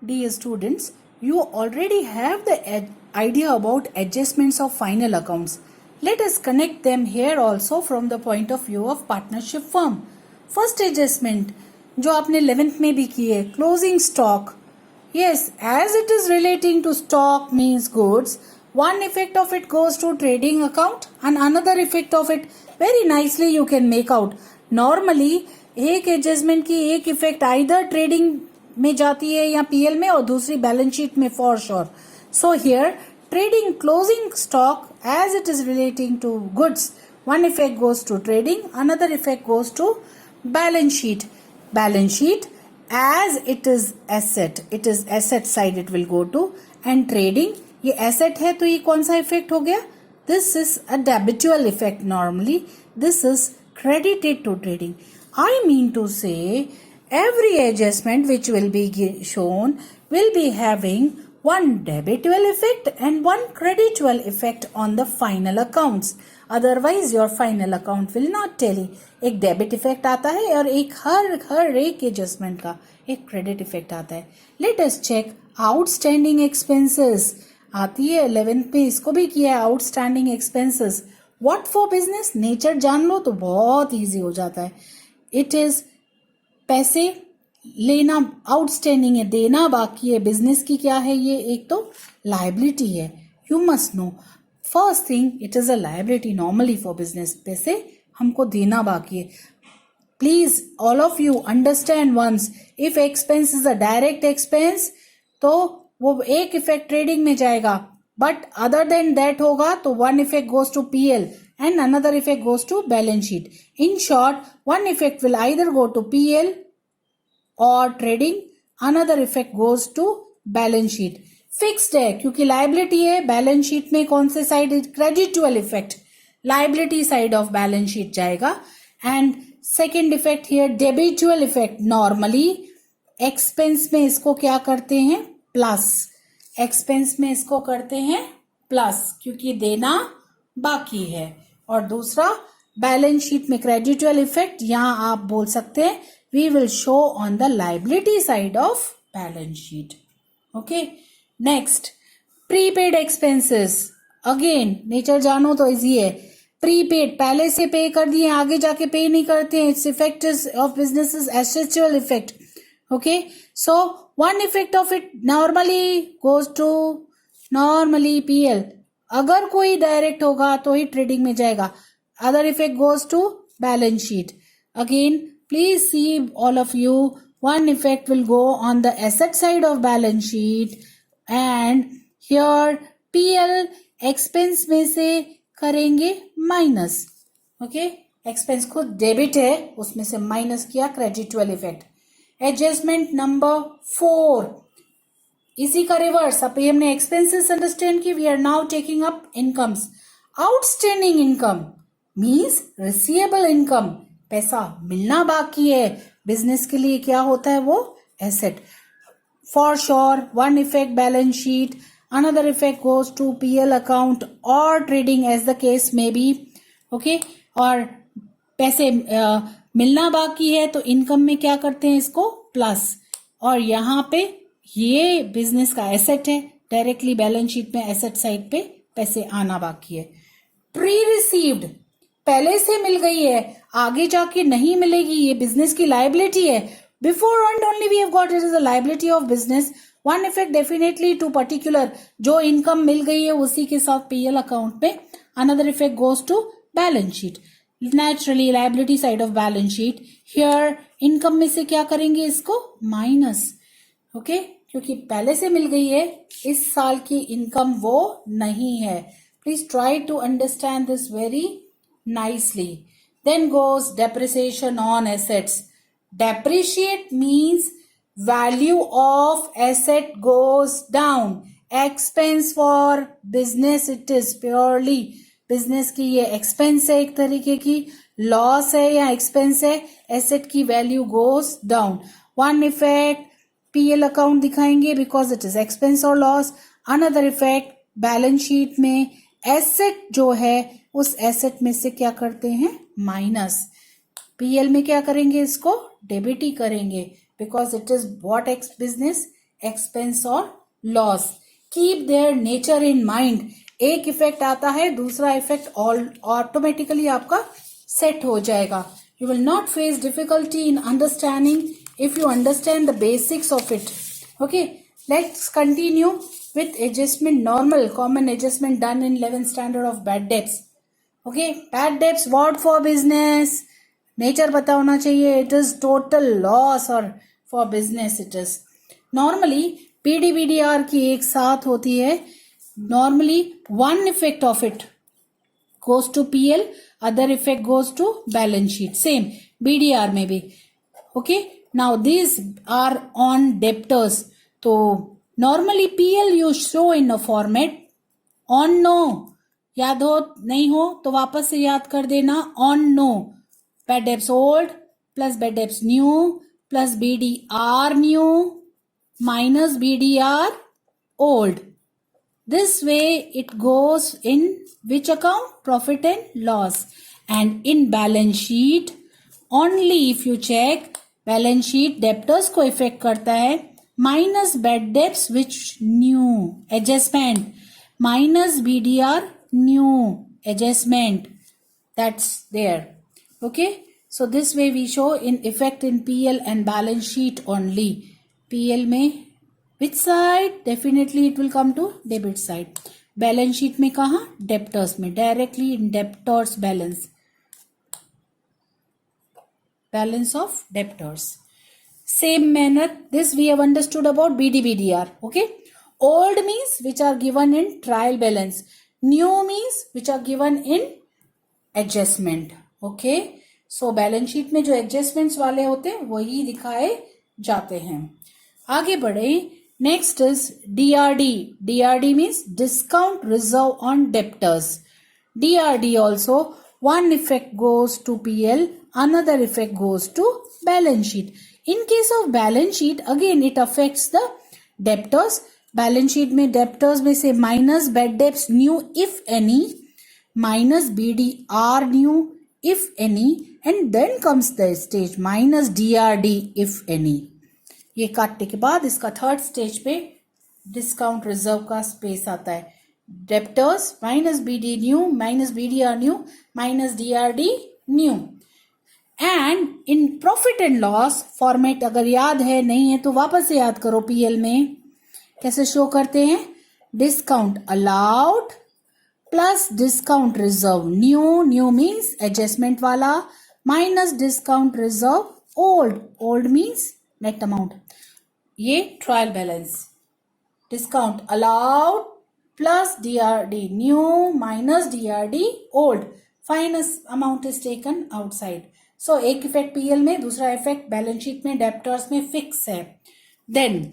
Dear students, you already have the idea about adjustments of final accounts. Let us connect them here also from the point of view of partnership firm. First adjustment, जो आपने 11th में भी की है, closing stock. Yes, as it is relating to stock means goods, one effect of it goes to trading account and another effect of it very nicely you can make out. Normally, एक adjustment की एक effect either trading में जाती है या PL में और दूसरी बैलेंस शीट में for sure. So here trading closing stock as it is relating to goods, one effect goes to trading, another effect goes to balance sheet. Balance sheet as it is asset side it will go to, and trading ये asset है तो ये कौन सा effect हो गया? This is a debitual effect normally. This is credited to trading. I mean to say every adjustment which will be shown will be having one debitual effect and one creditual effect on the final accounts. Otherwise your final account will not tally. एक debit effect आता है और एक हर एक adjustment का एक credit effect आता है. Let us check outstanding expenses. आती है 11th में, इसको भी किया है outstanding expenses. What for business, nature जान लो तो बहुत इजी हो जाता है. इट इज पैसे लेना आउटस्टैंडिंग है, देना बाकी है. बिजनेस की क्या है ये? एक तो लायबिलिटी है. You must know first thing it is a liability normally for business. पैसे हमको देना बाकी है. Please all of you understand once, if expense is a direct expense तो वो एक इफेक्ट ट्रेडिंग में जाएगा, बट अदर देन दैट होगा तो one effect goes to PL and another effect goes to balance sheet. In short, one effect will either go to PL or trading, another effect goes to balance sheet. Fixed है क्योंकि liability है. balance sheet में कौन से side? creditual effect, liability side of balance sheet जाएगा. and second effect here debitual effect. normally expense में इसको क्या करते हैं? plus. expense में इसको करते हैं plus क्योंकि देना बाकी है. और दूसरा बैलेंस शीट में क्रेडिटुअल इफेक्ट, यहां आप बोल सकते हैं we will show on the liability side of balance sheet. Okay, next prepaid expenses. Again nature जानो तो इजी है. प्रीपेड पहले से पे कर दिए, आगे जाके पे नहीं करते हैं. It's effect of business is एसेचुअल effect. Okay, so one effect of it normally goes to normally PL. अगर कोई डायरेक्ट होगा तो ही ट्रेडिंग में जाएगा. Other effect goes to balance sheet. Again please see all of you, one effect will go on the asset side of balance sheet and here PL expense में से करेंगे माइनस. ओके, एक्सपेंस खुद debit है, उसमें से minus किया क्रेडिटुअल effect. Adjustment number 4 इसी का रिवर्स. अब हमने एक्सपेंसेस अंडरस्टैंड की, we are now taking up incomes. Outstanding income means receivable income, पैसा मिलना बाकी है. बिजनेस के लिए क्या होता है? वो asset. For sure one effect balance sheet, another effect goes to PL account और ट्रेडिंग एज द केस में बी. ओके, और पैसे मिलना बाकी है तो इनकम में क्या करते हैं? इसको प्लस. और यहाँ पे ये बिजनेस का एसेट है, डायरेक्टली बैलेंस शीट में एसेट साइड पे पैसे आना बाकी है. प्री रिसीव्ड पहले से मिल गई है, आगे जाके नहीं मिलेगी, ये बिजनेस की लायबिलिटी है. Before and only we have got it is a liability of business. One effect definitely to particular, जो इनकम मिल गई है उसी के साथ पीएल अकाउंट में. Another effect goes to balance sheet, naturally liability side of balance sheet. Here income में से क्या करेंगे? इसको माइनस. ओके, क्योंकि पहले से मिल गई है, इस साल की इनकम वो नहीं है. Please try to understand this very nicely. Then goes depreciation on assets. Depreciate means value of asset goes down. Expense for business it is purely business की ये एक्सपेंस है, एक तरीके की लॉस है या एक्सपेंस है. एसेट की value goes down. One effect PL account दिखाएंगे बिकॉज इट इज एक्सपेंस और loss. Another effect balance sheet में एसेट जो है उस एसेट में से क्या करते हैं? माइनस. पीएल में क्या करेंगे? इसको डेबिट ही करेंगे because it is what X business expense और loss. Keep their nature in mind. एक इफेक्ट आता है, दूसरा इफेक्ट ऑटोमेटिकली आपका सेट हो जाएगा. You will not face difficulty in understanding if you understand the basics of it. Okay, let's continue with adjustment. Normal common adjustment done in 11th standard of bad debts. Okay, bad debts what for business, nature पता होना चाहिए. It is total loss or for business it is. Normally PDBDR की एक साथ होती है. Normally one effect of it goes to PL, other effect goes to balance sheet. Same BDR में भी. Okay, now these are on debtors. So normally PL you show in a format on no. याद हो नहीं हो तो वापस से याद कर देना. on no, bad debts old plus bad debts new plus BDR new minus BDR old. This way it goes in which account? Profit and loss. And in balance sheet only if you check, balance sheet debtors को effect करता है. Minus bad debts which new adjustment minus BDR new adjustment that's there. Okay, so this way we show in effect in PL and balance sheet only. PL में which side? Definitely it will come to debit side. Balance sheet में कहा? Debtors में, directly in debtors balance. Balance of debtors. Same manner, this we have understood about BDBDR. Okay, old means which are given in trial balance. New means which are given in adjustment. Okay, so balance sheet में जो adjustments वाले होते हैं वही दिखाए जाते हैं. आगे बढ़े. Next is DRD. DRD means discount reserve on debtors. DRD also one effect goes to PL, another effect goes to balance sheet. In case of balance sheet, again it affects the debtors. Balance sheet में debtors में से minus bad debts new if any, minus BDR new if any, and then comes the stage minus DRD if any. ये काटने के बाद इसका third stage पे discount reserve का स्पेस आता है. Debtors minus BD new minus BDR new minus DRD new. And in profit and loss format अगर याद है नहीं है तो वापस से याद करो. पीएल में कैसे शो करते हैं? Discount allowed plus discount reserve new. New means adjustment वाला minus discount reserve old. Old means net amount. ये trial balance. Discount allowed plus DRD new minus DRD old. Final amount is taken outside. So एक effect PL में, दूसरा effect balance sheet में debtors में fix है. Then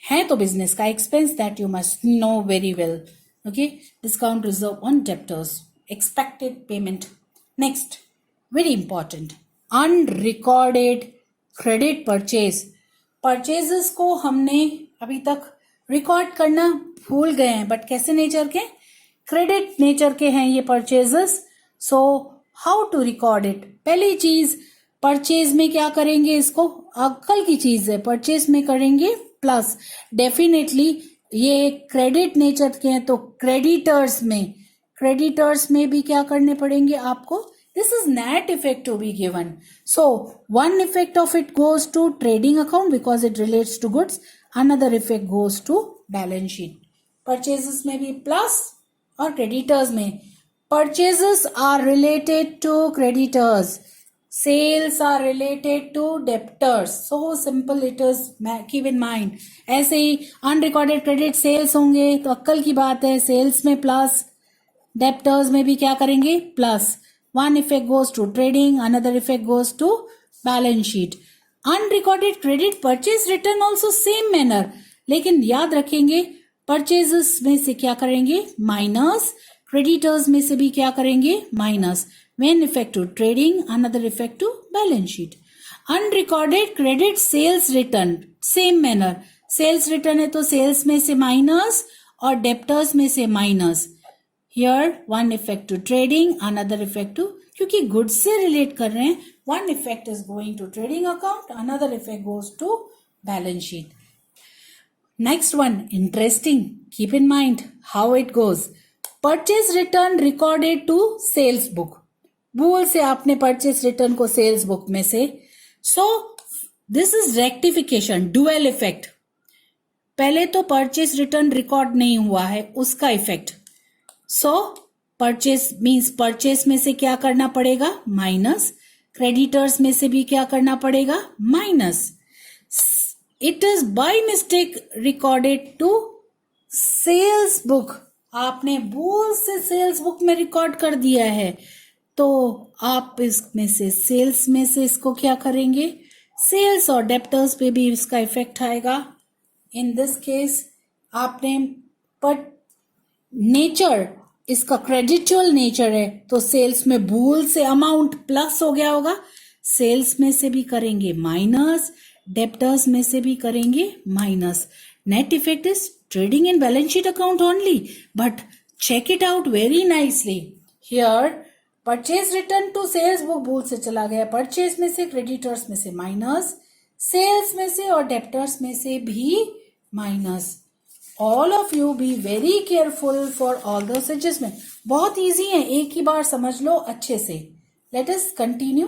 है तो business का expense that you must know very well. Okay, discount reserve on debtors, expected payment. Next very important, unrecorded credit purchase. Purchases को हमने अभी तक रिकॉर्ड करना भूल गए हैं, बट कैसे नेचर के? क्रेडिट नेचर के हैं ये purchases. So how to record it? पहली चीज, परचेज में क्या करेंगे? इसको अक्कल की चीज है. परचेज में करेंगे प्लस. डेफिनेटली ये क्रेडिट नेचर के हैं तो क्रेडिटर्स में भी क्या करने पड़ेंगे आपको? This is net effect to be given. So one effect of it goes to trading account because it relates to goods. Another effect goes to balance sheet. Purchases में भी प्लस और क्रेडिटर्स में. Purchases are related to creditors. Sales are related to debtors. So simple it is. Keep in mind. ऐसे ही unrecorded credit sales होंगे तो अक्कल की बात है. Sales में plus, debtors में भी क्या करेंगे? Plus. One effect goes to trading, another effect goes to balance sheet. Unrecorded credit purchase return also same manner. लेकिन याद रखेंगे purchases में से क्या करेंगे? Minus. क्रेडिटर्स में से भी क्या करेंगे? Minus. One effect to trading, another effect to balance sheet. Unrecorded credit sales return same manner. Sales return है तो सेल्स में से माइनस और डेप्टर्स में से minus. Here one effect to trading, another effect to, क्योंकि गुड्स से relate कर रहे हैं, one effect is going to trading account, another effect goes to balance sheet. Next one, interesting. Keep in mind how it goes. Purchase return recorded to sales book. भूल से आपने purchase return को sales book में से. So this is rectification, dual effect. पहले तो purchase return record नहीं हुआ है, उसका effect. So purchase means purchase में से क्या करना पड़ेगा? Minus. Creditors में से भी क्या करना पड़ेगा? Minus. It is by mistake recorded to sales book. आपने भूल से सेल्स बुक में रिकॉर्ड कर दिया है, तो आप इसमें से सेल्स में से इसको क्या करेंगे? सेल्स और डेप्टर्स पे भी इसका इफेक्ट आएगा. इन दिस केस आपने पर नेचर इसका क्रेडिचुअल नेचर है, तो सेल्स में भूल से अमाउंट प्लस हो गया होगा, सेल्स में से भी करेंगे माइनस, डेप्टर्स में से भी करेंगे minus. Net effect is trading in balance sheet account only, but check it out very nicely. Here purchase return to sales book भूल से चला गया, परचेज में से, क्रेडिटर्स में से माइनस, सेल्स में से और डेप्टर्स में से भी minus. All of you be very careful for all those adjustment. बहुत इजी है, एक ही बार समझ लो अच्छे से. Let us continue.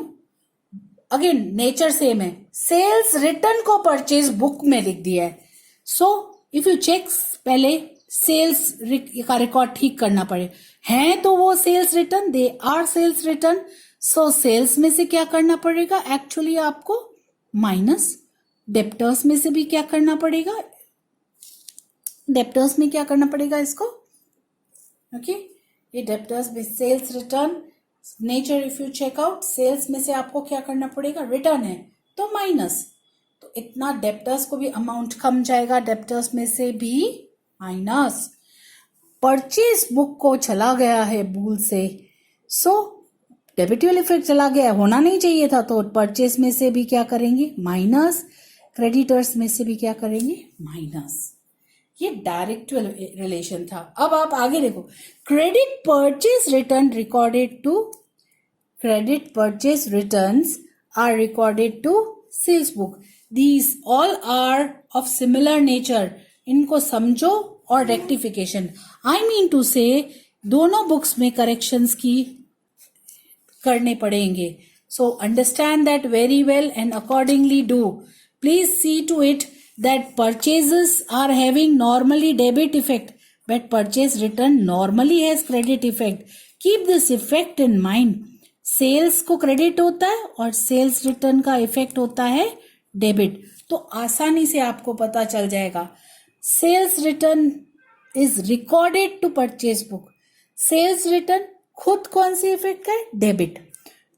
Again nature same है. सेल्स रिटर्न को परचेज बुक में लिख दिया है. सो इफ यू चेक, पहले सेल्स का रिकॉर्ड ठीक करना पड़े हैं, तो वो sales return, they are sales return. So sales में से क्या करना पड़ेगा? एक्चुअली आपको माइनस. डेप्टर्स में से भी क्या करना पड़ेगा? डेप्टर्स में क्या करना पड़ेगा इसको? ओके, ये डेप्टर्स में sales return nature. If you check out, sales में से आपको क्या करना पड़ेगा? रिटर्न है तो माइनस, तो इतना डेप्टर्स को भी अमाउंट कम जाएगा, डेप्टर्स में से भी माइनस. परचेज बुक को चला गया है भूल से, सो डेबिटियल इफेक्ट चला गया, होना नहीं चाहिए था, तो परचेज में से भी क्या करेंगे? माइनस. क्रेडिटर्स में से भी क्या करेंगे? माइनस. ये डायरेक्ट रिलेशन था. अब आप आगे देखो. Credit purchase return recorded to, credit purchase returns are recorded to sales book. These all are of similar nature. इनको समझो. और रेक्टिफिकेशन, आई मीन टू से दोनों बुक्स में करेक्शंस की करने पड़ेंगे. So understand that very well and accordingly do. Please see to it that purchases are having normally debit effect, but purchase return normally has credit effect. Keep this effect in mind. Sales को credit होता है और sales return का effect होता है debit. तो आसानी से आपको पता चल जाएगा. Sales return is recorded to purchase book. Sales return खुद कौन सी effect का है? Debit.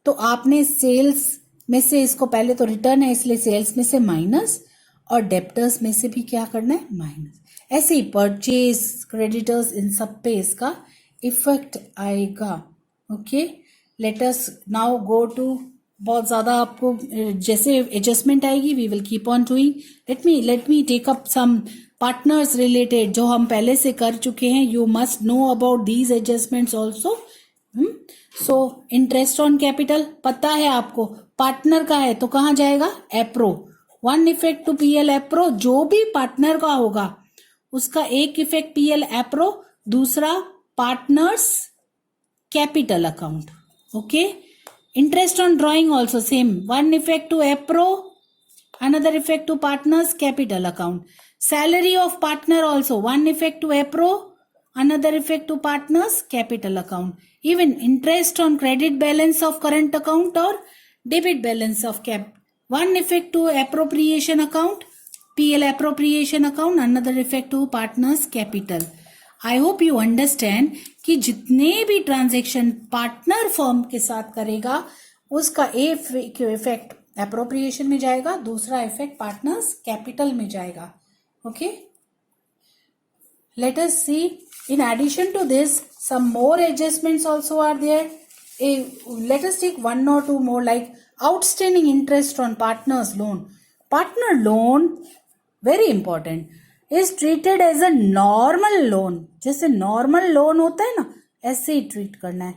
तो आपने sales में से इसको, पहले तो return है इसलिए sales में से माइनस, और डेप्टर्स में से भी क्या करना है? माइनस. ऐसे ही परचेज, क्रेडिटर्स, इन सब पे इसका इफेक्ट आएगा. Okay, let us now go to, बहुत ज़्यादा आपको जैसे एडजस्टमेंट आएगी we will keep on doing. Let me take up some partners related जो हम पहले से कर चुके हैं. You must know about these adjustments also. So interest on capital पता है आपको, पार्टनर का है तो कहाँ जाएगा? Appro. One effect to PL appro. जो भी पार्टनर का होगा उसका एक इफेक्ट पीएल एप्रो, दूसरा partners capital account. Okay, interest on drawing also same. One effect to appro, another effect to partners capital account. Salary of partner also one effect to appro, another effect to partners capital account. Even interest on credit balance of current account or debit balance of cap, one effect to appropriation account, PL appropriation account, another effect to partners capital. I hope you understand कि जितने भी transaction partner firm के साथ करेगा उसका एक effect appropriation में जाएगा, दूसरा इफेक्ट पार्टनर्स कैपिटल में जाएगा. Okay, let us see, in addition to this some more adjustments also are there. Let us take one or two more, like outstanding interest on partner's loan. Partner loan, very important, is treated as a normal loan. जैसे normal loan होता है ना, ऐसे ही treat करना है.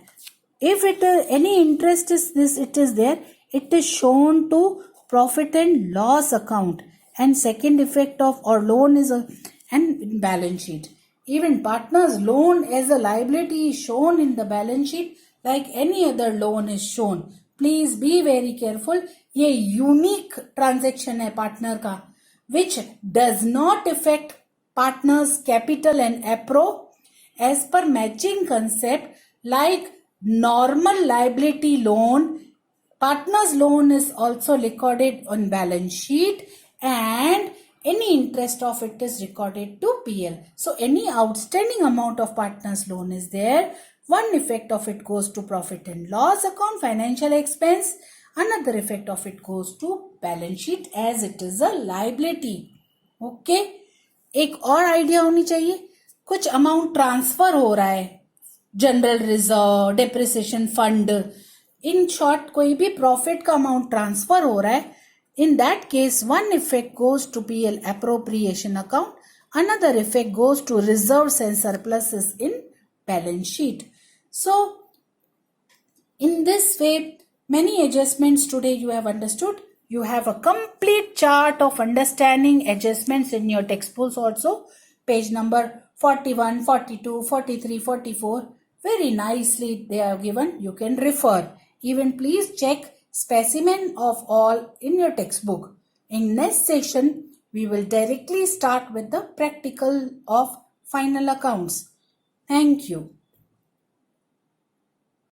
If it any interest is this, it is there, it is shown to profit and loss account and second effect of or loan is a and balance sheet. Even partner's loan as a liability is shown in the balance sheet like any other loan is shown. Please be very careful. ये unique transaction है partner का, which does not affect partner's capital and appro as per matching concept. Like normal liability loan, partner's loan is also recorded on balance sheet and any interest of it is recorded to PL. So any outstanding amount of partner's loan is there. One effect of it goes to profit and loss account, financial expense. Another effect of it goes to balance sheet as it is a liability. Okay. एक और idea होनी चाहिए. कुछ amount transfer हो रहा है, general reserve, depreciation fund, in short कोई भी प्रॉफिट का अमाउंट ट्रांसफर हो रहा है. In that case, one effect goes to PL appropriation account, another effect goes to reserves and surpluses in balance sheet. So, in this way, many adjustments today you have understood. You have a complete chart of understanding adjustments in your textbooks also. Page number 41, 42, 43, 44. Very nicely they are given. You can refer. Even please check specimen of all in your textbook. In next session, we will directly start with the practical of final accounts. Thank you.